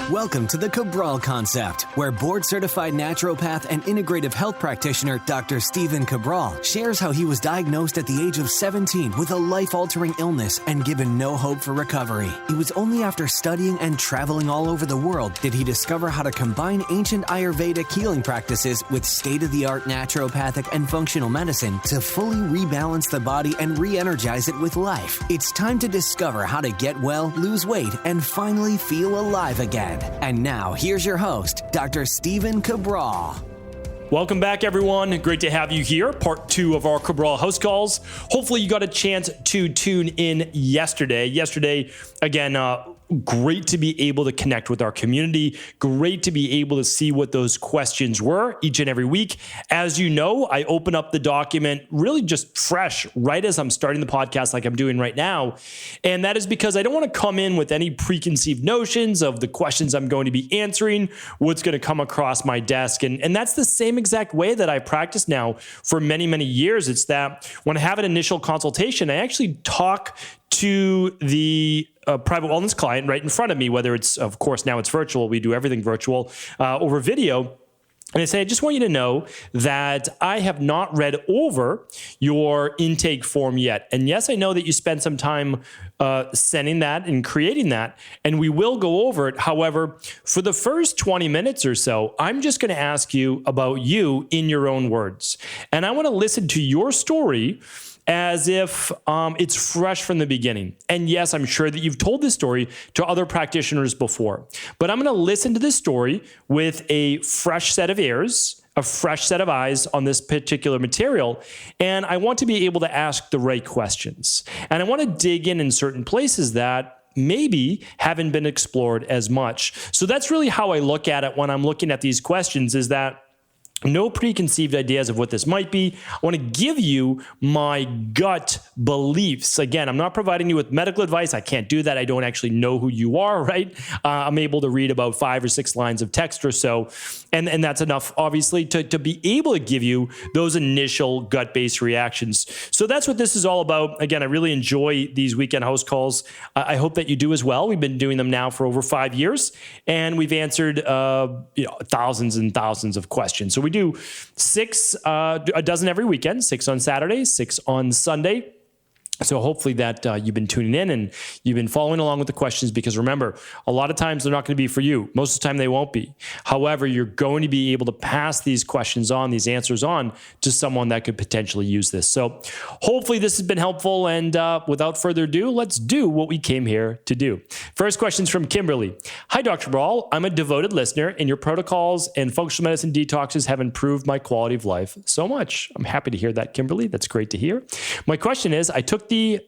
Welcome to the Cabral Concept, where board-certified naturopath and integrative health practitioner Dr. Cabral shares how he was diagnosed at the age of 17 with a life-altering illness and given no hope for recovery. It was only after studying and traveling all over the world did he discover how to combine ancient Ayurvedic healing practices with state-of-the-art naturopathic and functional medicine to fully rebalance the body and re-energize it with life. It's time to discover how to get well, lose weight, and finally feel alive again. And now, here's your host, Dr. Cabral. Welcome back, everyone. Great to have you here. Part 2 of our Cabral HouseCalls. Hopefully you got a chance to tune in yesterday. Yesterday, again, great to be able to connect with our community. Great to be able to see what those questions were each and every week. As you know, I open up the document really just fresh right as I'm starting the podcast like I'm doing right now. And that is because I don't want to come in with any preconceived notions of the questions I'm going to be answering, what's going to come across my desk. And that's the same exact way that I practice now for many, many years. It's that when I have an initial consultation, I actually talk to the private wellness client right in front of me, whether it's, of course, now it's virtual. We do everything virtual over video. And I say, I just want you to know that I have not read over your intake form yet. And yes, I know that you spent some time sending that and creating that, and we will go over it. However, for the first 20 minutes or so, I'm just going to ask you about you in your own words. And I want to listen to your story as if it's fresh from the beginning. And yes, I'm sure that you've told this story to other practitioners before, but I'm going to listen to this story with a fresh set of ears, a fresh set of eyes on this particular material. And I want to be able to ask the right questions. And I want to dig in certain places that maybe haven't been explored as much. So that's really how I look at it when I'm looking at these questions, is that no preconceived ideas of what this might be. I want to give you my gut beliefs. Again, I'm not providing you with medical advice. I can't do that. I don't actually know who you are, right? I'm able to read about 5 or 6 lines of text or so. And that's enough, obviously, to be able to give you those initial gut-based reactions. So that's what this is all about. Again, I really enjoy these weekend house calls. I hope that you do as well. We've been doing them now for over 5 years, and we've answered thousands and thousands of questions. So we do 6, a dozen every weekend, 6 on Saturday, 6 on Sunday. So hopefully that you've been tuning in and you've been following along with the questions, because remember, a lot of times they're not going to be for you. Most of the time they won't be. However, you're going to be able to pass these questions on, these answers on to someone that could potentially use this. So hopefully this has been helpful. And without further ado, let's do what we came here to do. First question is from Kimberly. Hi, Dr. Cabral. I'm a devoted listener, and your protocols and functional medicine detoxes have improved my quality of life so much. I'm happy to hear that, Kimberly. That's great to hear. My question is, I took the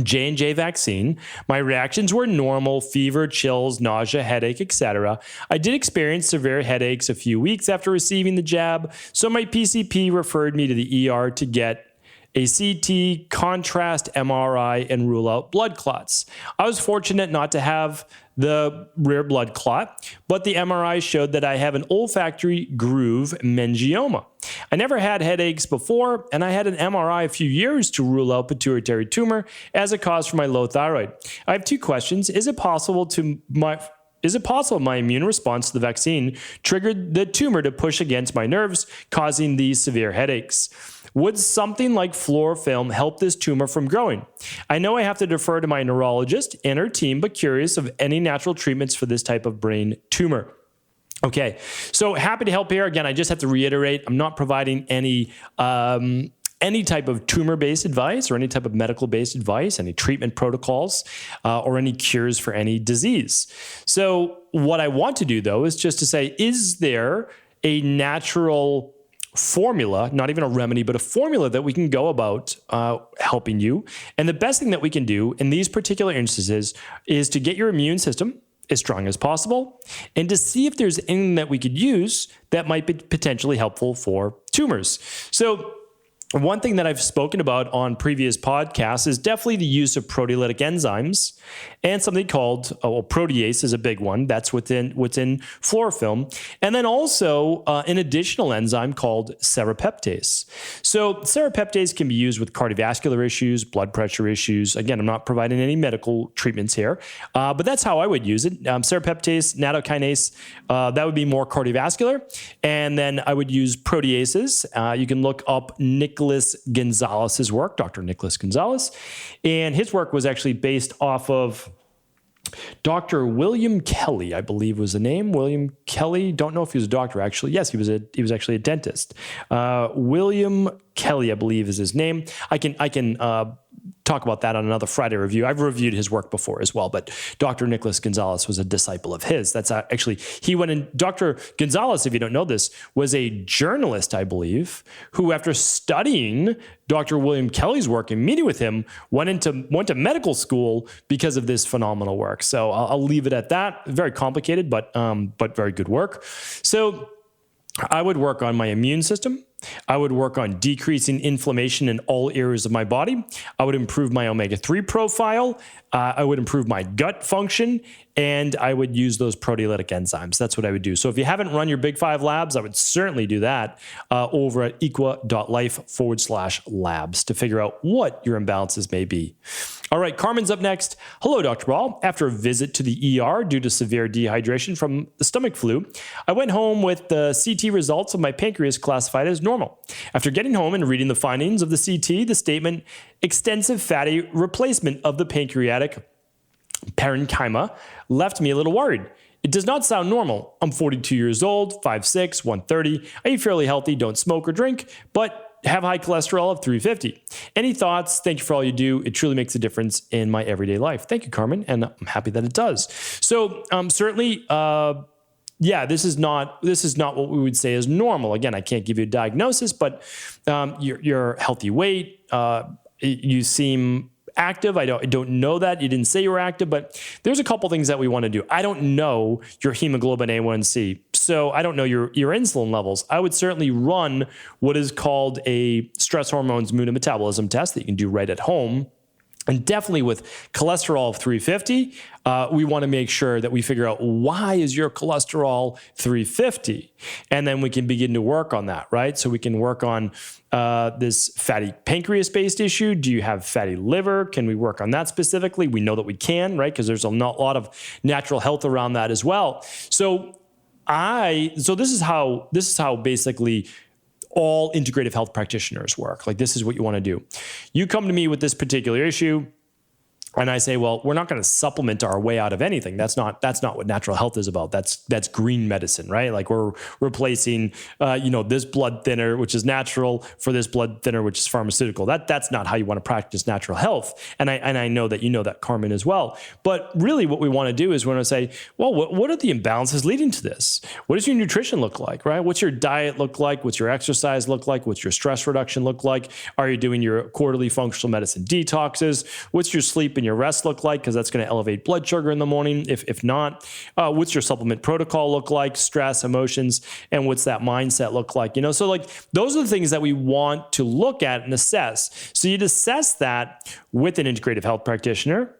J&J vaccine. My reactions were normal: fever, chills, nausea, headache, etc. I did experience severe headaches a few weeks after receiving the jab, so my PCP referred me to the ER to get a CT, contrast MRI, and rule out blood clots. I was fortunate not to have the rare blood clot, but the MRI showed that I have an olfactory groove meningioma. I never had headaches before, and I had an MRI a few years to rule out pituitary tumor as a cause for my low thyroid. I have 2 questions. Is it possible my immune response to the vaccine triggered the tumor to push against my nerves, causing these severe headaches? Would something like FloraFilm help this tumor from growing? I know I have to defer to my neurologist and her team, but curious of any natural treatments for this type of brain tumor. Okay, so happy to help here. Again, I just have to reiterate, I'm not providing any type of tumor-based advice or any type of medical-based advice, any treatment protocols, or any cures for any disease. So what I want to do, though, is just to say, is there a natural formula, not even a remedy, but a formula that we can go about helping you? And the best thing that we can do in these particular instances is to get your immune system as strong as possible and to see if there's anything that we could use that might be potentially helpful for tumors. So One thing that I've spoken about on previous podcasts is definitely the use of proteolytic enzymes and something called protease is a big one. That's within FloraFilm. And then also an additional enzyme called serrapeptase. So serrapeptase can be used with cardiovascular issues, blood pressure issues. Again, I'm not providing any medical treatments here, but that's how I would use it. Serrapeptase, nattokinase, that would be more cardiovascular. And then I would use proteases. You can look up Nicholas Gonzalez's work, Dr. Nicholas Gonzalez, and his work was actually based off of Dr. William Kelly, I believe was the name. William Kelly. Don't know if he was a doctor actually. Yes, he was actually a dentist. William Kelly, I believe, is his name. I can talk about that on another Friday review. I've reviewed his work before as well, but Dr. Nicholas Gonzalez was a disciple of his. That's actually, he went in, Dr. Gonzalez, if you don't know this, was a journalist, I believe, who after studying Dr. William Kelly's work and meeting with him, went to medical school because of this phenomenal work. So I'll leave it at that. Very complicated, but very good work. So I would work on my immune system. I would work on decreasing inflammation in all areas of my body. I would improve my omega-3 profile. I would improve my gut function, and I would use those proteolytic enzymes. That's what I would do. So if you haven't run your Big 5 labs, I would certainly do that over at equa.life/labs to figure out what your imbalances may be. All right, Carmen's up next. Hello, Dr. Cabral. After a visit to the ER due to severe dehydration from the stomach flu, I went home with the CT results of my pancreas classified as normal. After getting home and reading the findings of the CT, the statement, extensive fatty replacement of the pancreatic parenchyma, left me a little worried. It does not sound normal. I'm 42 years old, 5'6", 130. I eat fairly healthy, don't smoke or drink, but have high cholesterol of 350. Any thoughts? Thank you for all you do. It truly makes a difference in my everyday life. Thank you, Carmen, and I'm happy that it does. So certainly, this is not what we would say is normal. Again, I can't give you a diagnosis, but your healthy weight, you seem active. I don't know that. You didn't say you were active, but there's a couple things that we want to do. I don't know your hemoglobin A1C, so I don't know your insulin levels. I would certainly run what is called a stress hormones mood and metabolism test that you can do right at home. And definitely with cholesterol of 350, we want to make sure that we figure out why is your cholesterol 350? And then we can begin to work on that, right? So we can work on this fatty pancreas-based issue. Do you have fatty liver? Can we work on that specifically? We know that we can, right? Because there's a lot of natural health around that as well. So this is how basically all integrative health practitioners work. Like, this is what you want to do. You come to me with this particular issue, and I say, well, we're not going to supplement our way out of anything. That's not what natural health is about. That's green medicine, right? Like, we're replacing, this blood thinner, which is natural, for this blood thinner, which is pharmaceutical. That's not how you want to practice natural health. And I know that you know that, Carmen, as well. But really, what we want to do is we want to say, well, what are the imbalances leading to this? What does your nutrition look like, right? What's your diet look like? What's your exercise look like? What's your stress reduction look like? Are you doing your quarterly functional medicine detoxes? What's your sleep and your rest look like? Because that's going to elevate blood sugar in the morning. If not, what's your supplement protocol look like? Stress, emotions, and what's that mindset look like? So like, those are the things that we want to look at and assess. So you'd assess that with an integrative health practitioner.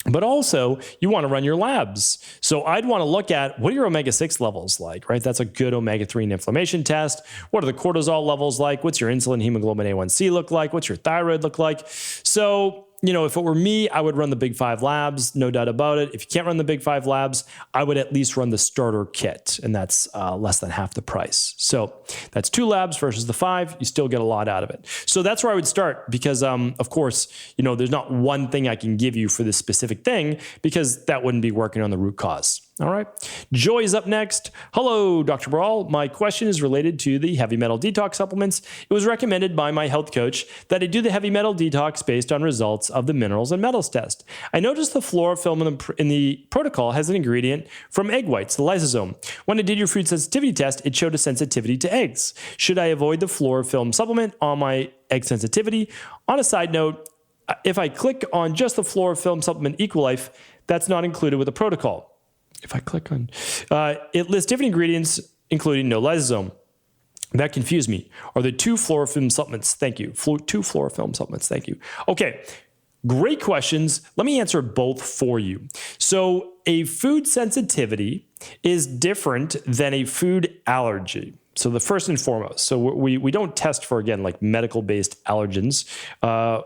But also, you want to run your labs. So I'd want to look at, what are your omega-6 levels like, right? That's a good omega-3 and inflammation test. What are the cortisol levels like? What's your insulin hemoglobin A1C look like? What's your thyroid look like? So, if it were me, I would run the Big 5 labs, no doubt about it. If you can't run the Big 5 labs, I would at least run the starter kit, and that's less than half the price. So that's 2 labs versus the 5. You still get a lot out of it. So that's where I would start, because, of course, there's not one thing I can give you for this specific thing, because that wouldn't be working on the root cause. All right. Joy's up next. Hello, Dr. Cabral. My question is related to the heavy metal detox supplements. It was recommended by my health coach that I do the heavy metal detox based on results of the minerals and metals test. I noticed the FloraFilm in the protocol has an ingredient from egg whites, the lysosome. When I did your food sensitivity test, it showed a sensitivity to eggs. Should I avoid the FloraFilm supplement on my egg sensitivity? On a side note, if I click on just the FloraFilm supplement Equilife, that's not included with the protocol. If I click on, it lists different ingredients, including no lysosome. That confused me. Are there 2 FloraFilm supplements? Thank you. 2 FloraFilm supplements. Thank you. Okay. Great questions. Let me answer both for you. So a food sensitivity is different than a food allergy. So the first and foremost, so we don't test for, again, like medical-based allergens.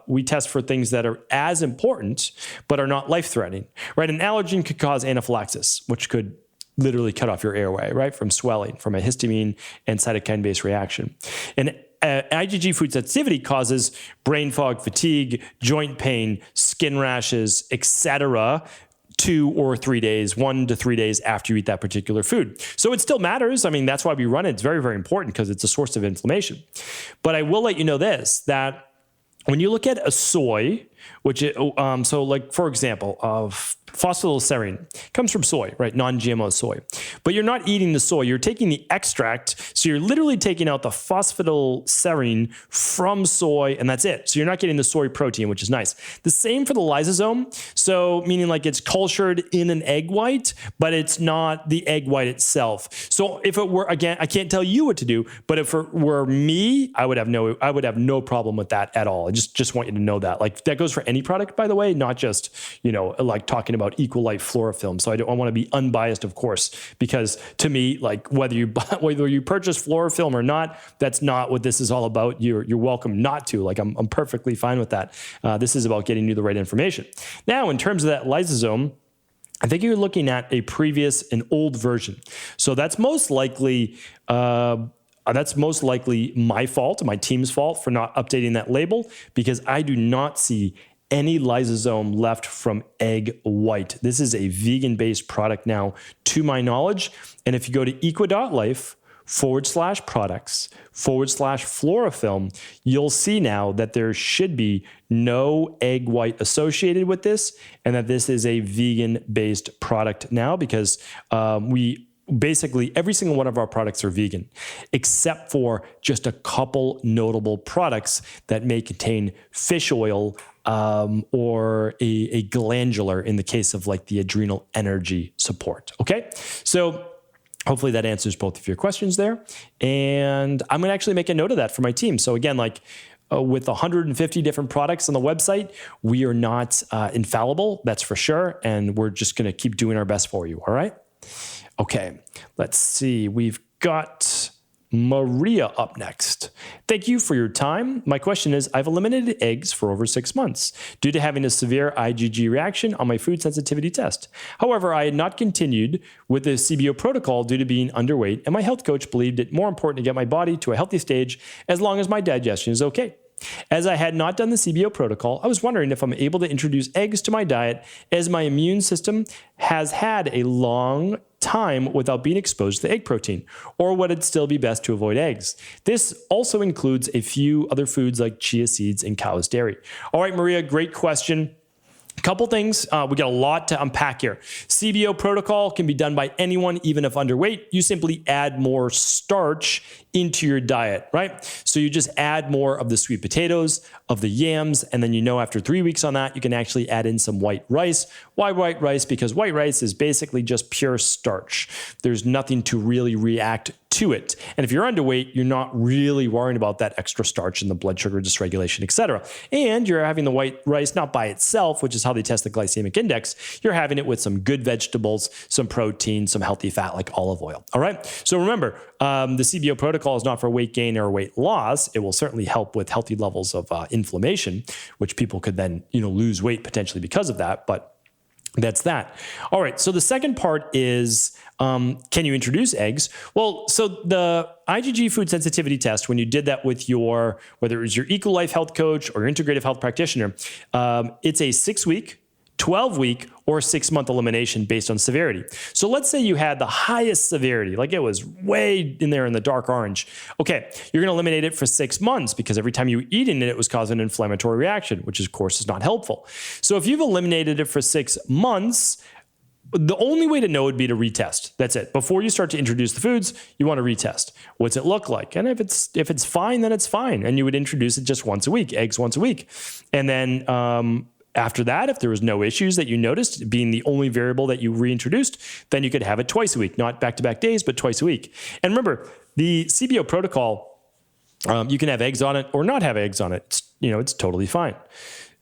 We test for things that are as important, but are not life-threatening, right? An allergen could cause anaphylaxis, which could literally cut off your airway, right? From swelling, from a histamine and cytokine-based reaction. And IgG food sensitivity causes brain fog, fatigue, joint pain, skin rashes, etc., 2 or 3 days, 1 to 3 days after you eat that particular food. So it still matters. I mean, that's why we run it. It's very, very important because it's a source of inflammation. But I will let you know this, that when you look at a soy, which so like, for example, phosphatidylserine comes from soy, right? Non-GMO soy. But you're not eating the soy. You're taking the extract. So you're literally taking out the phosphatidylserine from soy, and that's it. So you're not getting the soy protein, which is nice. The same for the lysosome. So meaning like it's cultured in an egg white, but it's not the egg white itself. So if it were, again, I can't tell you what to do, but if it were me, I would have no problem with that at all. I just want you to know that. Like that goes for any product, by the way, not just, like talking about Equal Life FloraFilm. So I want to be unbiased, of course, because to me, like whether you purchase FloraFilm or not, that's not what this is all about. You're welcome not to. Like I'm perfectly fine with that. This is about getting you the right information. Now, in terms of that lysosome, I think you're looking at an old version. So that's most likely my fault, my team's fault for not updating that label, because I do not see any lysosome left from egg white. This is a vegan-based product now, to my knowledge. And if you go to equa.life/products/FloraFilm, you'll see now that there should be no egg white associated with this, and that this is a vegan-based product now, because basically every single one of our products are vegan, except for just a couple notable products that may contain fish oil or a glandular in the case of like the adrenal energy support. Okay, so hopefully that answers both of your questions there. And I'm going to actually make a note of that for my team. So again, like with 150 different products on the website, we are not infallible, that's for sure. And we're just going to keep doing our best for you. All right. Okay, let's see. We've got Maria up next. Thank you for your time. My question is, I've eliminated eggs for over 6 months due to having a severe IgG reaction on my food sensitivity test. However, I had not continued with the CBO protocol due to being underweight, and my health coach believed it more important to get my body to a healthy stage as long as my digestion is okay. As I had not done the CBO protocol, I was wondering if I'm able to introduce eggs to my diet, as my immune system has had a long time without being exposed to the egg protein, or would it still be best to avoid eggs? This also includes a few other foods like chia seeds and cow's dairy. All right, Maria, great question. Couple things. We got a lot to unpack here. CBO protocol can be done by anyone, even if underweight. You simply add more starch into your diet, right? So you just add more of the sweet potatoes, of the yams, and then after 3 weeks on that, you can actually add in some white rice. Why white rice? Because white rice is basically just pure starch. There's nothing to really react to it. And if you're underweight, you're not really worrying about that extra starch and the blood sugar dysregulation, etc. And you're having the white rice not by itself, which is how they test the glycemic index. You're having it with some good vegetables, some protein, some healthy fat like olive oil. All right. So remember, the CBO protocol is not for weight gain or weight loss. It will certainly help with healthy levels of inflammation, which people could then, lose weight potentially because of that. But that's that. All right. So the second part is, can you introduce eggs? Well, so the IgG food sensitivity test, when you did that with whether it was your Equal Life health coach or your integrative health practitioner, it's a 6-week, 12-week, or 6-month elimination based on severity. So let's say you had the highest severity, like it was way in there in the dark orange. Okay, you're going to eliminate it for 6 months because every time you were eating it, it was causing an inflammatory reaction, which of course is not helpful. So if you've eliminated it for 6 months, the only way to know would be to retest. That's it. Before you start to introduce the foods, you want to retest. What's it look like? And if it's fine, then it's fine. And you would introduce it just once a week, eggs once a week. And then after that, if there was no issues that you noticed, being the only variable that you reintroduced, then you could have it twice a week, not back-to-back days, but twice a week. And remember, The CBO protocol, you can have eggs on it or not have eggs on it. It's totally fine.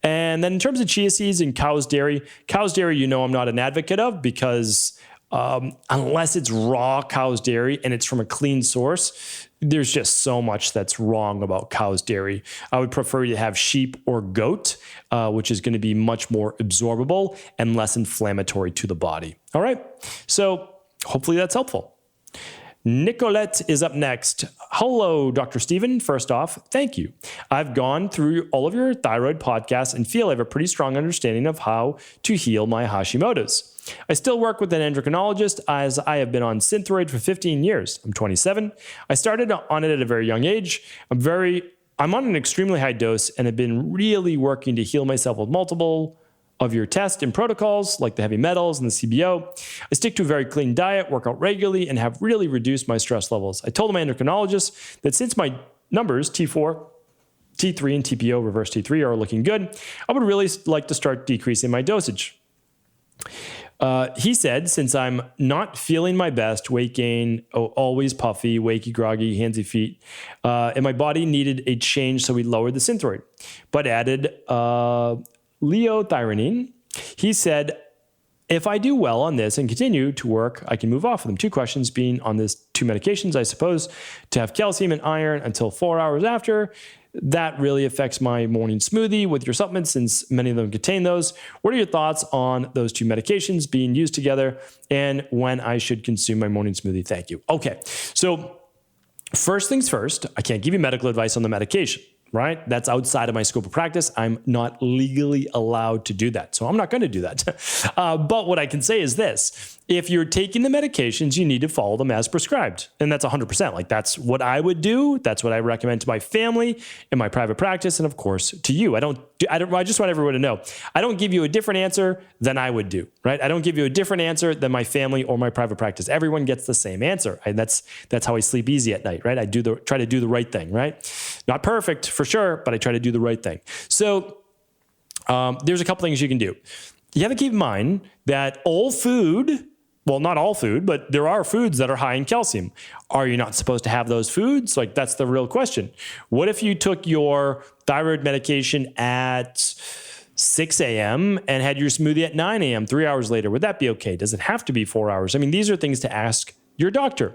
And then in terms of chia seeds and cow's dairy, I'm not an advocate of because unless it's raw cow's dairy and it's from a clean source, there's just so much that's wrong about cow's dairy. I would prefer to have sheep or goat, which is going to be much more absorbable and less inflammatory to the body. All right. So hopefully that's helpful. Nicolette is up next. Hello, Dr. Stephen. First off, thank you. I've gone through all of your thyroid podcasts and feel I have a pretty strong understanding of how to heal my Hashimoto's. I still work with an endocrinologist as I have been on Synthroid for 15 years. I'm 27. I started on it at a very young age. I'm on an extremely high dose and have been really working to heal myself with multiple of your tests and protocols like the heavy metals and the CBO. I stick to a very clean diet, work out regularly, and have really reduced my stress levels. I told my endocrinologist that since my numbers, T4, T3, and TPO, reverse T3, are looking good, I would really like to start decreasing my dosage. He said, since I'm not feeling my best, weight gain, always puffy, wakey, groggy, handsy feet, and my body needed a change, so we lowered the Synthroid, but added Leothyrene. He said, if I do well on this and continue to work, I can move off of them. 2 questions being on this 2 medications, I suppose, to have calcium and iron until 4 hours after. That really affects my morning smoothie with your supplements since many of them contain those. What are your thoughts on those 2 medications being used together and when I should consume my morning smoothie? Thank you. Okay. So first things first, I can't give you medical advice on the medication. Right? That's outside of my scope of practice. I'm not legally allowed to do that. So I'm not going to do that. But what I can say is this. If you're taking the medications, you need to follow them as prescribed. And that's 100%. Like that's what I would do. That's what I recommend to my family in my private practice. And of course to you. I just want everyone to know, I don't give you a different answer than I would do, right? I don't give you a different answer than my family or my private practice. Everyone gets the same answer. And that's how I sleep easy at night, right? I try to do the right thing, right? Not perfect for sure, but I try to do the right thing. So there's a couple things you can do. You have to keep in mind that all food, well, not all food, but there are foods that are high in calcium. Are you not supposed to have those foods? Like that's the real question. What if you took your thyroid medication at 6 a.m. and had your smoothie at 9 a.m., 3 hours later? Would that be okay? Does it have to be 4 hours? I mean, these are things to ask your doctor.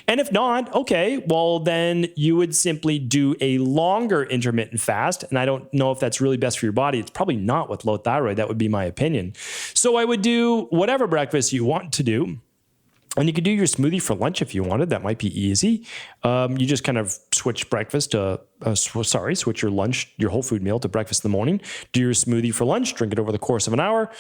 And if not, okay, well, then you would simply do a longer intermittent fast. And I don't know if that's really best for your body. It's probably not with low thyroid. That would be my opinion. So I would do whatever breakfast you want to do. And you could do your smoothie for lunch if you wanted. That might be easy. You just kind of switch breakfast to, switch your lunch, your whole food meal to breakfast in the morning. Do your smoothie for lunch, drink it over the course of an hour.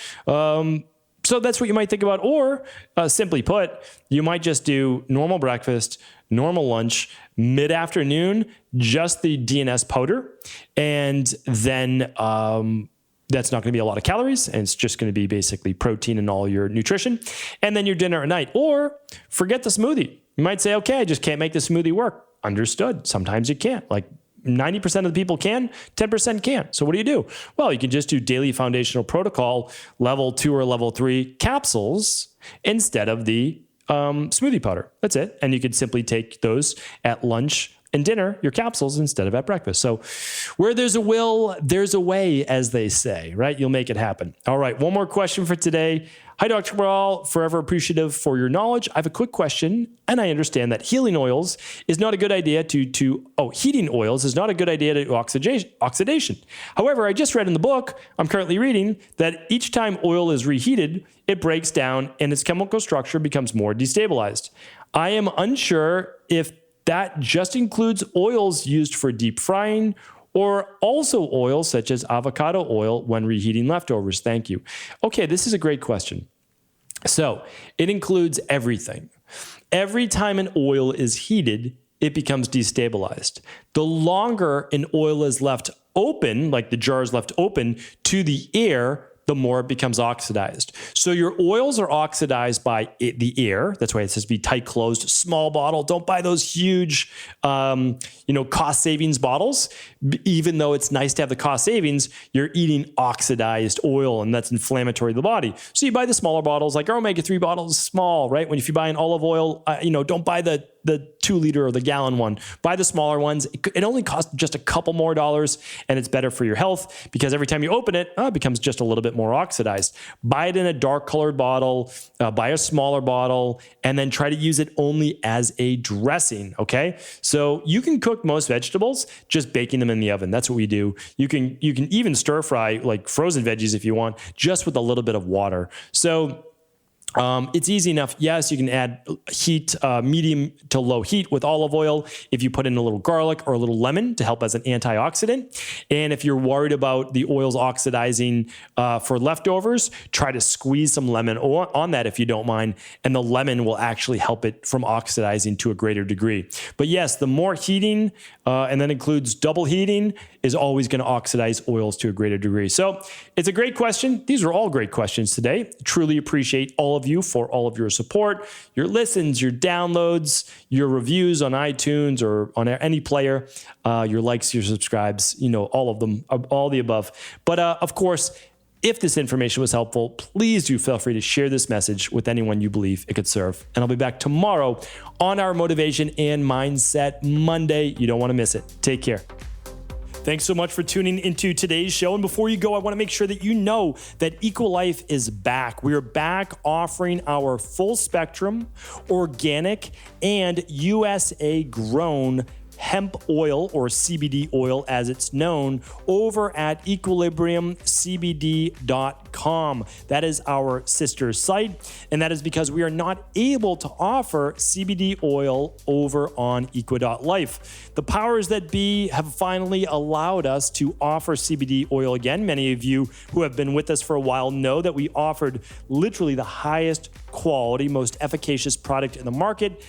So that's what you might think about. Or simply put, you might just do normal breakfast, normal lunch, mid-afternoon, just the DNS powder. And then that's not going to be a lot of calories. And it's just going to be basically protein and all your nutrition. And then your dinner at night. Or forget the smoothie. You might say, okay, I just can't make the smoothie work. Understood. Sometimes you can't. Like 90% of the people can, 10% can't. So what do you do? Well, you can just do daily foundational protocol, level 2 or level 3 capsules instead of the smoothie powder. That's it. And you could simply take those at lunch and dinner, your capsules, instead of at breakfast. So where there's a will, there's a way, as they say, right? You'll make it happen. All right. One more question for today. Hi, Dr. Cabral. Forever appreciative for your knowledge. I have a quick question, and I understand that heating oils is not a good idea to oxidation. However, I just read in the book I'm currently reading that each time oil is reheated, it breaks down and its chemical structure becomes more destabilized. I am unsure if that just includes oils used for deep frying or also oils such as avocado oil when reheating leftovers. Thank you. Okay, this is a great question. So it includes everything. Every time an oil is heated, it becomes destabilized. The longer an oil is left open, like the jar is left open to the air, the more it becomes oxidized. So your oils are oxidized by the air. That's why it says be tight closed, small bottle. Don't buy those huge, cost savings bottles. Even though it's nice to have the cost savings, you're eating oxidized oil and that's inflammatory to the body. So you buy the smaller bottles, like our omega-3 bottles, small, right? If you buy an olive oil, don't buy the the 2 liter or the gallon one. Buy the smaller ones. It only costs just a couple more dollars, and it's better for your health because every time you open it, it becomes just a little bit more oxidized. Buy it in a dark colored bottle, buy a smaller bottle, and then try to use it only as a dressing, okay? So you can cook most vegetables just baking them in the oven. That's what we do. You can even stir fry like frozen veggies if you want, just with a little bit of water. So it's easy enough. Yes, you can add heat, medium to low heat with olive oil if you put in a little garlic or a little lemon to help as an antioxidant. And if you're worried about the oils oxidizing for leftovers, try to squeeze some lemon on that if you don't mind, and the lemon will actually help it from oxidizing to a greater degree. But yes, the more heating, and that includes double heating, is always going to oxidize oils to a greater degree. So it's a great question. These are all great questions today. Truly appreciate all of you for all of your support, your listens, your downloads, your reviews on iTunes or on any player, your likes, your subscribes, all of them, all the above. But of course, if this information was helpful, please do feel free to share this message with anyone you believe it could serve. And I'll be back tomorrow on our Motivation and Mindset Monday. You don't want to miss it. Take care. Thanks so much for tuning into today's show. And before you go, I want to make sure that you know that EquaLife is back. We are back offering our full spectrum, organic, and USA grown hemp oil, or CBD oil as it's known, over at equilibriumcbd.com. That is our sister site, and that is because we are not able to offer CBD oil over on equa.life. The powers that be have finally allowed us to offer CBD oil again. Many of you who have been with us for a while know that we offered literally the highest quality, most efficacious product in the market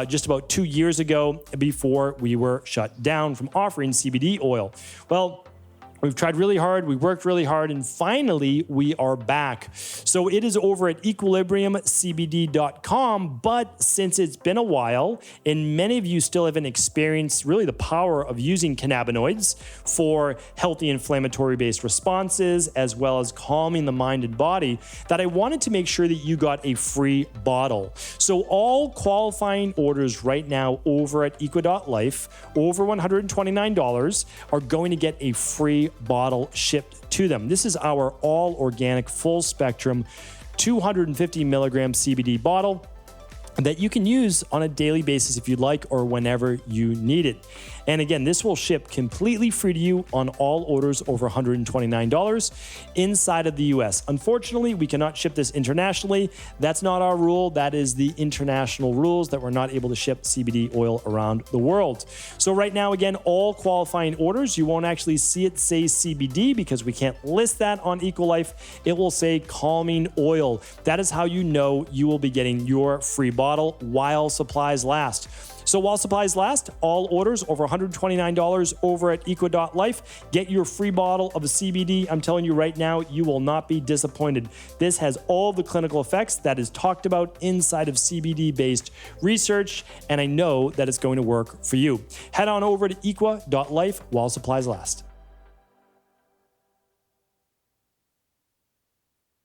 just about 2 years ago, before we were shut down from offering CBD oil. Well, we've tried really hard, we worked really hard, and finally we are back. So it is over at equilibriumcbd.com, but since it's been a while and many of you still haven't experienced really the power of using cannabinoids for healthy inflammatory-based responses, as well as calming the mind and body, that I wanted to make sure that you got a free bottle. So all qualifying orders right now over at equa.life, over $129, are going to get a free bottle shipped to them. This is our all organic, full spectrum, 250 milligram CBD bottle that you can use on a daily basis if you'd like, or whenever you need it. And again, this will ship completely free to you on all orders over $129 inside of the US. Unfortunately, we cannot ship this internationally. That's not our rule. That is the international rules, that we're not able to ship CBD oil around the world. So right now, again, all qualifying orders, you won't actually see it say CBD because we can't list that on EquaLife. It will say calming oil. That is how you know you will be getting your free bottle while supplies last. So while supplies last, all orders over $129 over at equa.life, get your free bottle of CBD. I'm telling you right now, you will not be disappointed. This has all the clinical effects that is talked about inside of CBD-based research, and I know that it's going to work for you. Head on over to equa.life while supplies last.